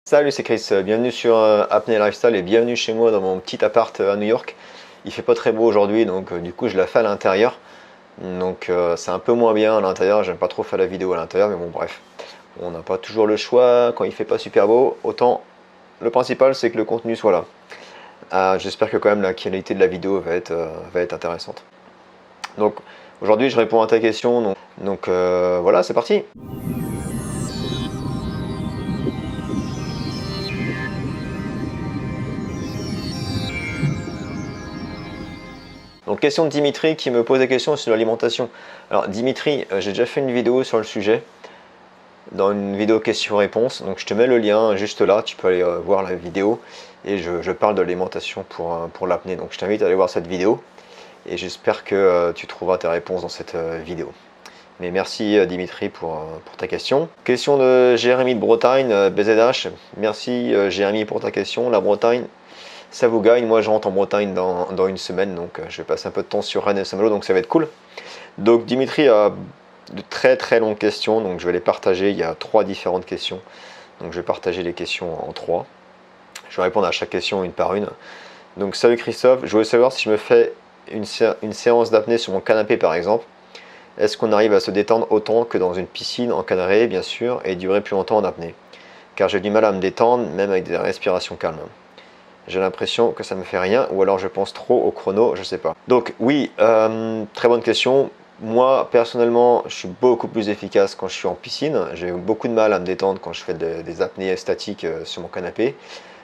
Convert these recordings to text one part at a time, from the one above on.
Salut, c'est Chris, bienvenue sur Apnea Lifestyle et bienvenue chez moi dans mon petit appart à New York. Il fait pas très beau aujourd'hui, donc du coup je la fais à l'intérieur. Donc c'est un peu moins bien à l'intérieur, j'aime pas trop faire la vidéo à l'intérieur, mais bon bref. On n'a pas toujours le choix quand il fait pas super beau, autant le principal c'est que le contenu soit là. J'espère que quand même la qualité de la vidéo va être intéressante. Donc aujourd'hui je réponds à ta question, donc voilà, c'est parti. Donc question de Dimitri qui me pose des questions sur l'alimentation. Alors Dimitri, j'ai déjà fait une vidéo sur le sujet, dans une vidéo questions-réponses, donc je te mets le lien juste là, tu peux aller voir la vidéo, et je parle de l'alimentation pour l'apnée. Donc je t'invite à aller voir cette vidéo, et j'espère que tu trouveras tes réponses dans cette vidéo. Mais merci Dimitri pour ta question. Question de Jérémy de Bretagne, BZH. Merci Jérémy pour ta question. La Bretagne, ça vous gagne. Moi je rentre en Bretagne dans une semaine, donc je vais passer un peu de temps sur Rennes et Saint-Malo, donc ça va être cool. Donc Dimitri a de très longues questions, donc je vais les partager. Il y a 3 différentes questions, donc je vais partager les questions en 3. Je vais répondre à chaque question une par une. Donc salut Christophe, je voulais savoir si je me fais une séance d'apnée sur mon canapé par exemple. Est-ce qu'on arrive à se détendre autant que dans une piscine encadrée bien sûr et durer plus longtemps en apnée? Car j'ai du mal à me détendre même avec des respirations calmes. J'ai l'impression que ça me fait rien ou alors je pense trop au chrono, je sais pas. Donc oui, très bonne question. Moi personnellement je suis beaucoup plus efficace quand je suis en piscine. J'ai beaucoup de mal à me détendre quand je fais des apnées statiques sur mon canapé.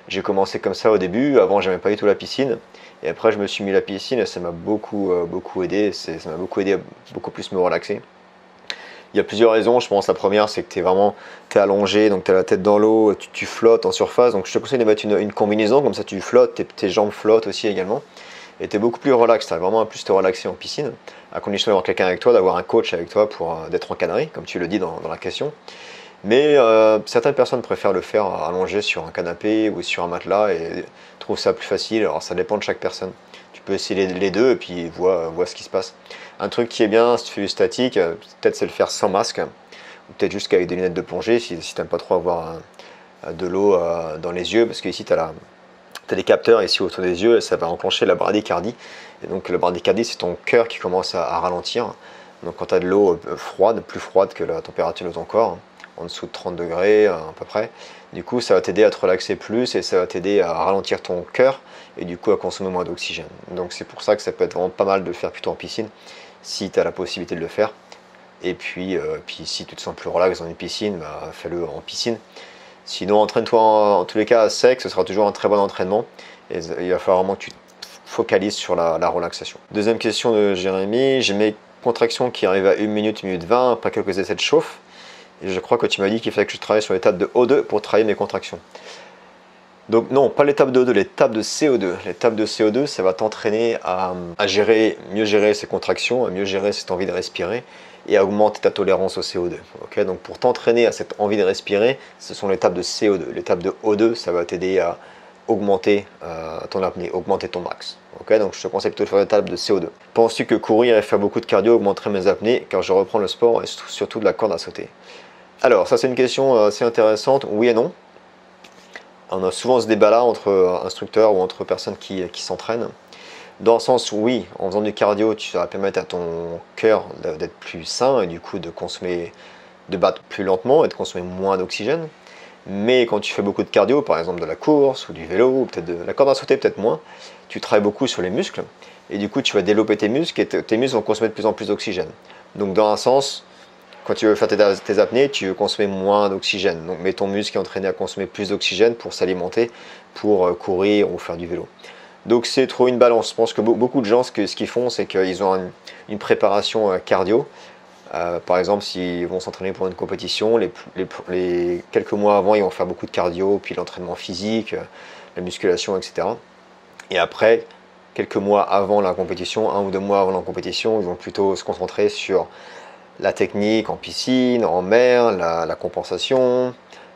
J'ai commencé comme ça au début, avant j'aimais pas du tout la piscine. Et après je me suis mis à la piscine et ça m'a beaucoup aidé. Ça m'a beaucoup aidé à beaucoup plus me relaxer. Il y a plusieurs raisons, je pense la première c'est que tu es allongé, donc tu as la tête dans l'eau, tu flottes en surface, donc je te conseille de mettre une combinaison, comme ça tu flottes, tes jambes flottent aussi également, et tu es beaucoup plus relax, tu as vraiment à plus te relaxer en piscine, à condition d'avoir quelqu'un avec toi, d'avoir un coach avec toi pour d'être encadré, comme tu le dis dans la question. Mais certaines personnes préfèrent le faire allongé sur un canapé ou sur un matelas et trouvent ça plus facile, alors ça dépend de chaque personne. Tu peux essayer les deux et puis vois ce qui se passe. Un truc qui est bien, si tu fais du statique, peut-être c'est le faire sans masque, ou peut-être juste qu'avec des lunettes de plongée, si tu n'aimes pas trop avoir de l'eau dans les yeux, parce qu'ici tu as des capteurs ici autour des yeux, et ça va enclencher la bradycardie. Et donc la bradycardie, c'est ton cœur qui commence à ralentir. Donc quand tu as de l'eau froide, plus froide que la température de ton corps, en dessous de 30 degrés à peu près, du coup ça va t'aider à te relaxer plus et ça va t'aider à ralentir ton cœur et du coup à consommer moins d'oxygène. Donc c'est pour ça que ça peut être vraiment pas mal de le faire plutôt en piscine si tu as la possibilité de le faire. Et puis si tu te sens plus relax dans une piscine, bah, fais-le en piscine. Sinon entraîne-toi en tous les cas à sec, ce sera toujours un très bon entraînement et il va falloir vraiment que tu te focalises sur la relaxation. Deuxième question de Jérémy, j'ai mes contractions qui arrivent à 1 minute, 1 minute 20 après quelques essais de chauffe. Et je crois que tu m'as dit qu'il fallait que je travaille sur l'étape de O2 pour travailler mes contractions. Donc non, pas l'étape de O2, l'étape de CO2. L'étape de CO2, ça va t'entraîner à mieux gérer ces contractions, à mieux gérer cette envie de respirer et à augmenter ta tolérance au CO2. Okay, donc pour t'entraîner à cette envie de respirer, ce sont l'étape de CO2. L'étape de O2, ça va t'aider à augmenter ton apnée, augmenter ton max. Okay, donc je te conseille plutôt de faire l'étape de CO2. Penses-tu que courir et faire beaucoup de cardio augmenterait mes apnées car je reprends le sport et surtout de la corde à sauter? Alors ça c'est une question assez intéressante, oui et non. On a souvent ce débat là entre instructeurs ou entre personnes qui s'entraînent. Dans le sens où oui, en faisant du cardio, tu vas permettre à ton cœur d'être plus sain et du coup de battre plus lentement et de consommer moins d'oxygène. Mais quand tu fais beaucoup de cardio, par exemple de la course ou du vélo, ou peut-être de la corde à sauter, peut-être moins, tu travailles beaucoup sur les muscles et du coup tu vas développer tes muscles et tes muscles vont consommer de plus en plus d'oxygène. Donc dans un sens, quand tu veux faire tes apnées, tu veux consommer moins d'oxygène. Mais ton muscle est entraîné à consommer plus d'oxygène pour s'alimenter, pour courir ou faire du vélo. Donc c'est trop une balance. Je pense que beaucoup de gens, ce qu'ils font, c'est qu'ils ont une préparation cardio. Par exemple, s'ils vont s'entraîner pour une compétition, les quelques mois avant, ils vont faire beaucoup de cardio, puis l'entraînement physique, la musculation, etc. Et après, quelques mois avant la compétition, 1 ou 2 mois avant la compétition, ils vont plutôt se concentrer sur la technique en piscine, en mer, la compensation,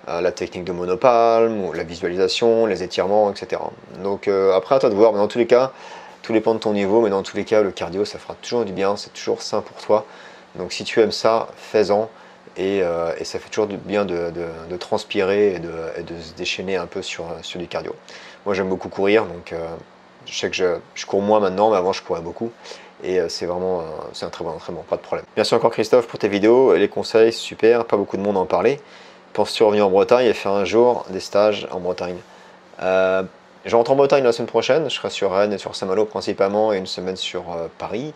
la technique de monopalme, la visualisation, les étirements, etc. Donc après à toi de voir, mais dans tous les cas, tout dépend de ton niveau, mais dans tous les cas, le cardio, ça fera toujours du bien, c'est toujours sain pour toi. Donc si tu aimes ça, fais-en et ça fait toujours du bien de transpirer et de se déchaîner un peu sur du cardio. Moi j'aime beaucoup courir, donc je sais que je cours moins maintenant, mais avant je courais beaucoup. Et c'est vraiment c'est un très bon entraînement, pas de problème. Merci encore Christophe pour tes vidéos et les conseils, super, pas beaucoup de monde en parler. Penses-tu revenir en Bretagne et faire un jour des stages en Bretagne? Je rentre en Bretagne la semaine prochaine, je serai sur Rennes et sur Saint-Malo principalement et une semaine sur Paris.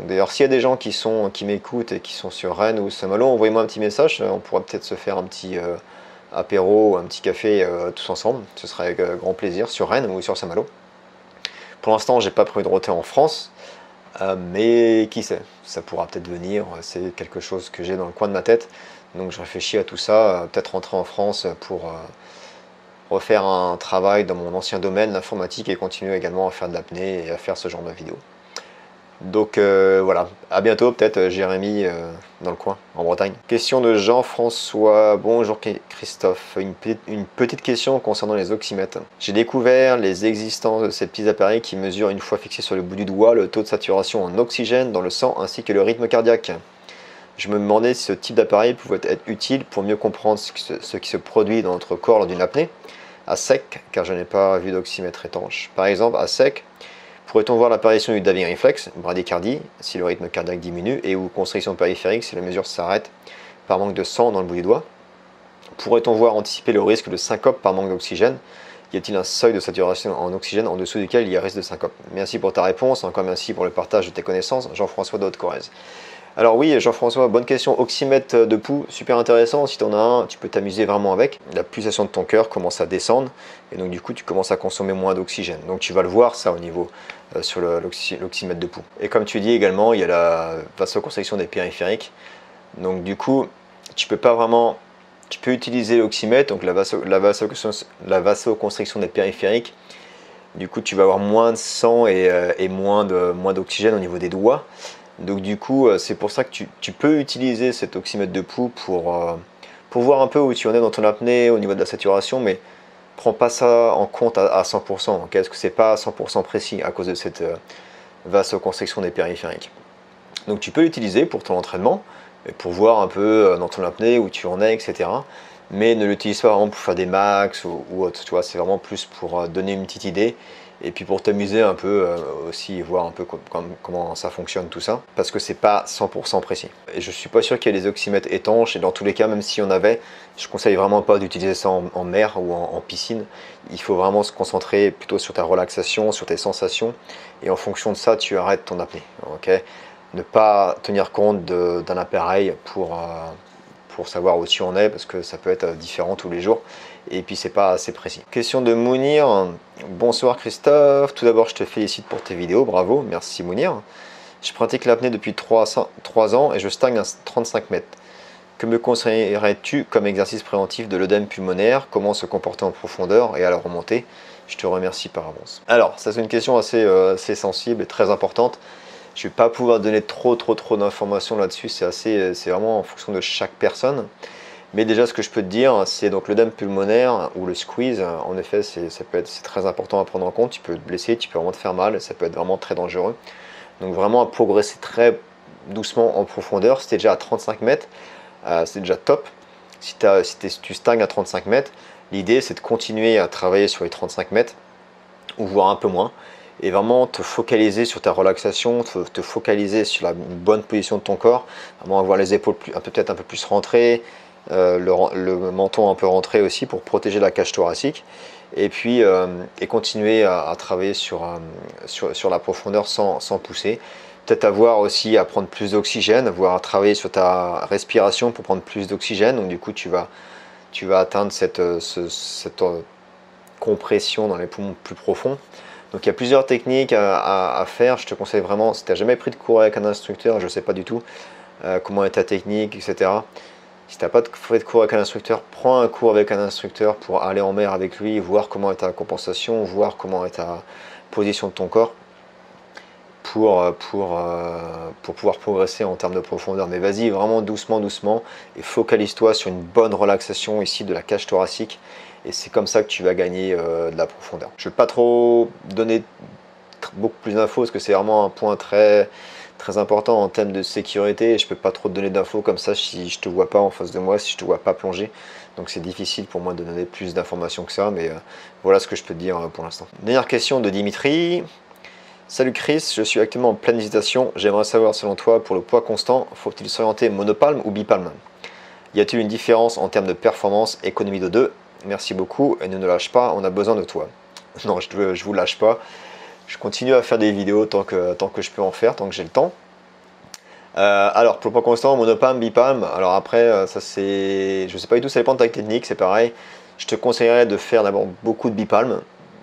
D'ailleurs, s'il y a des gens qui m'écoutent et qui sont sur Rennes ou Saint-Malo, envoyez-moi un petit message, on pourra peut-être se faire un petit apéro ou un petit café tous ensemble, ce serait avec grand plaisir sur Rennes ou sur Saint-Malo. Pour l'instant, j'ai pas prévu de rôter en France, mais qui sait, ça pourra peut-être venir, c'est quelque chose que j'ai dans le coin de ma tête, donc je réfléchis à tout ça, peut-être rentrer en France pour refaire un travail dans mon ancien domaine, l'informatique, et continuer également à faire de l'apnée et à faire ce genre de vidéos. Donc voilà, à bientôt peut-être Jérémy dans le coin, en Bretagne. Question de Jean-François, bonjour Christophe, une petite question concernant les oxymètres. J'ai découvert les existences de ces petits appareils qui mesurent une fois fixés sur le bout du doigt le taux de saturation en oxygène dans le sang ainsi que le rythme cardiaque. Je me demandais si ce type d'appareil pouvait être utile pour mieux comprendre ce qui se produit dans notre corps lors d'une apnée, à sec, car je n'ai pas vu d'oxymètre étanche. Par exemple, à sec, pourrait-on voir l'apparition du diving reflex, bradycardie, si le rythme cardiaque diminue, et ou constriction périphérique si la mesure s'arrête par manque de sang dans le bout du doigt? Pourrait-on voir anticiper le risque de syncope par manque d'oxygène? Y a-t-il un seuil de saturation en oxygène en dessous duquel il y a risque de syncope? Merci pour ta réponse, encore merci pour le partage de tes connaissances, Jean-François de Haute-Corrèze. Alors oui, Jean-François, bonne question. Oxymètre de pouls, super intéressant. Si tu en as un, tu peux t'amuser vraiment avec. La pulsation de ton cœur commence à descendre et donc du coup, tu commences à consommer moins d'oxygène. Donc tu vas le voir ça au niveau sur l'oxymètre de pouls. Et comme tu dis également, il y a la vasoconstriction des périphériques. Donc du coup, tu peux utiliser l'oxymètre, donc la vasoconstriction des périphériques. Du coup, tu vas avoir moins de sang et moins d'oxygène au niveau des doigts. Donc du coup, c'est pour ça que tu peux utiliser cet oxymètre de pouls pour voir un peu où tu en es dans ton apnée au niveau de la saturation, mais prends pas ça en compte à 100%, okay, parce que c'est pas à 100% précis à cause de cette vasoconstriction des périphériques. Donc tu peux l'utiliser pour ton entraînement, pour voir un peu dans ton apnée où tu en es, etc. Mais ne l'utilise pas vraiment pour faire des max ou autre, tu vois, c'est vraiment plus pour donner une petite idée. Et puis pour t'amuser un peu aussi, voir un peu comment ça fonctionne tout ça, parce que c'est pas 100% précis. Et je suis pas sûr qu'il y ait des oxymètres étanches, et dans tous les cas, même si on avait, je conseille vraiment pas d'utiliser ça en mer ou en piscine. Il faut vraiment se concentrer plutôt sur ta relaxation, sur tes sensations, et en fonction de ça, tu arrêtes ton apnée. Okay, ne pas tenir compte d'un appareil pour savoir où tu en es, parce que ça peut être différent tous les jours. Et puis c'est pas assez précis. Question de Mounir. Bonsoir Christophe. Tout d'abord je te félicite pour tes vidéos, bravo, merci Mounir. Je pratique l'apnée depuis 3 ans et je stagne à 35 mètres. Que me conseillerais-tu comme exercice préventif de l'œdème pulmonaire? Comment se comporter en profondeur et à la remontée? Je te remercie par avance. Alors, ça c'est une question assez sensible et très importante. Je ne vais pas pouvoir donner trop d'informations là-dessus, c'est vraiment en fonction de chaque personne. Mais déjà, ce que je peux te dire, c'est donc l'œdème pulmonaire ou le squeeze. En effet, c'est très important à prendre en compte. Tu peux te blesser, tu peux vraiment te faire mal, ça peut être vraiment très dangereux. Donc vraiment à progresser très doucement en profondeur. Si tu es déjà à 35 mètres, c'est déjà top. Si tu stagnes à 35 mètres, l'idée c'est de continuer à travailler sur les 35 mètres, ou voire un peu moins. Et vraiment te focaliser sur ta relaxation, te focaliser sur la bonne position de ton corps, vraiment avoir les épaules peut-être un peu plus rentrées, le menton un peu rentré aussi pour protéger la cage thoracique, et puis continuer à travailler sur la profondeur sans pousser. Peut-être à prendre plus d'oxygène, voire à travailler sur ta respiration pour prendre plus d'oxygène. Donc du coup tu vas atteindre cette compression dans les poumons plus profonds. Donc il y a plusieurs techniques à faire. Je te conseille vraiment, si tu n'as jamais pris de cours avec un instructeur, je ne sais pas du tout comment est ta technique, etc. Si tu n'as pas fait de cours avec un instructeur, prends un cours avec un instructeur pour aller en mer avec lui, voir comment est ta compensation, voir comment est ta position de ton corps pour pouvoir progresser en termes de profondeur. Mais vas-y vraiment doucement et focalise-toi sur une bonne relaxation ici de la cage thoracique. Et c'est comme ça que tu vas gagner de la profondeur. Je ne vais pas trop donner beaucoup plus d'infos parce que c'est vraiment un point très très important en termes de sécurité, et je peux pas trop te donner d'infos comme ça si je te vois pas en face de moi, si je te vois pas plonger. Donc c'est difficile pour moi de donner plus d'informations que ça, mais voilà ce que je peux te dire pour l'instant. Dernière question de Dimitri. Salut Chris, je suis actuellement en pleine hésitation. J'aimerais savoir selon toi, pour le poids constant, faut-il s'orienter monopalme ou bipalme? Y a-t-il une différence en termes de performance, économie de deux? Merci beaucoup et ne lâche pas, on a besoin de toi. Non, je vous lâche pas. Je continue à faire des vidéos tant que je peux en faire, tant que j'ai le temps. Alors, pour le poids constant, monopalme, bipalme. Alors après, ça c'est... Je sais pas du tout, ça dépend de ta technique, c'est pareil. Je te conseillerais de faire d'abord beaucoup de bipalme.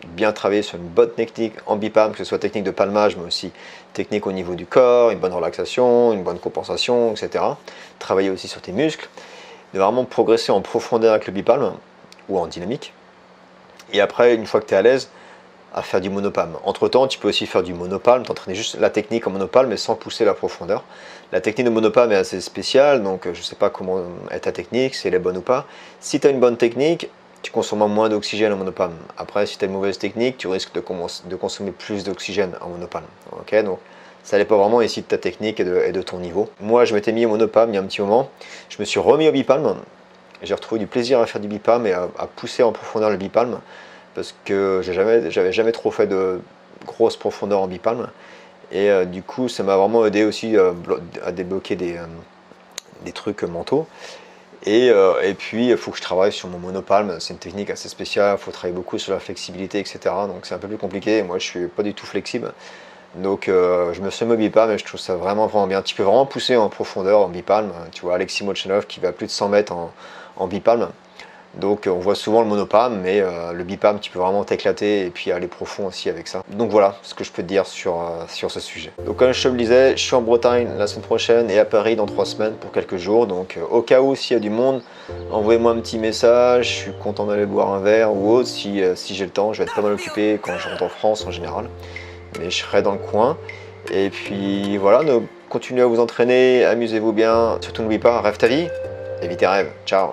Bien travailler sur une bonne technique en bipalme, que ce soit technique de palmage, mais aussi technique au niveau du corps, une bonne relaxation, une bonne compensation, etc. Travailler aussi sur tes muscles. De vraiment progresser en profondeur avec le bipalme ou en dynamique. Et après, une fois que tu es à l'aise, à faire du monopalme. Entre temps, tu peux aussi faire du monopalme, t'entraîner juste la technique en monopalme mais sans pousser la profondeur. La technique de monopalme est assez spéciale, donc je ne sais pas comment est ta technique, si elle est bonne ou pas. Si tu as une bonne technique, tu consommes moins d'oxygène en monopalme. Après, si tu as une mauvaise technique, tu risques de consommer plus d'oxygène en monopalme. Okay, donc ça dépend vraiment ici de ta technique et de ton niveau. Moi, je m'étais mis au monopalme il y a un petit moment. Je me suis remis au bipalme. J'ai retrouvé du plaisir à faire du bipalme et à pousser en profondeur le bipalme, parce que j'avais jamais trop fait de grosse profondeur en bipalme, et du coup ça m'a vraiment aidé aussi à débloquer des trucs mentaux, et puis il faut que je travaille sur mon monopalme. C'est une technique assez spéciale, il faut travailler beaucoup sur la flexibilité, etc. Donc c'est un peu plus compliqué, moi je suis pas du tout flexible, donc je me suis mis au bipalme et je trouve ça vraiment bien. Tu peux vraiment pousser en profondeur en bipalme, tu vois Alexis Molchanov qui va à plus de 100 mètres en bipalme. Donc on voit souvent le monopalme, mais le bipalme tu peux vraiment t'éclater et puis aller profond aussi avec ça. Donc voilà ce que je peux te dire sur ce sujet. Donc comme je te le disais, je suis en Bretagne la semaine prochaine et à Paris dans 3 semaines pour quelques jours. Donc au cas où s'il y a du monde, envoyez-moi un petit message, je suis content d'aller boire un verre ou autre si j'ai le temps. Je vais être pas mal occupé quand je rentre en France en général, mais je serai dans le coin. Et puis voilà, continuez à vous entraîner, amusez-vous bien, surtout n'oubliez pas, rêve ta vie et vis tes rêves. Ciao.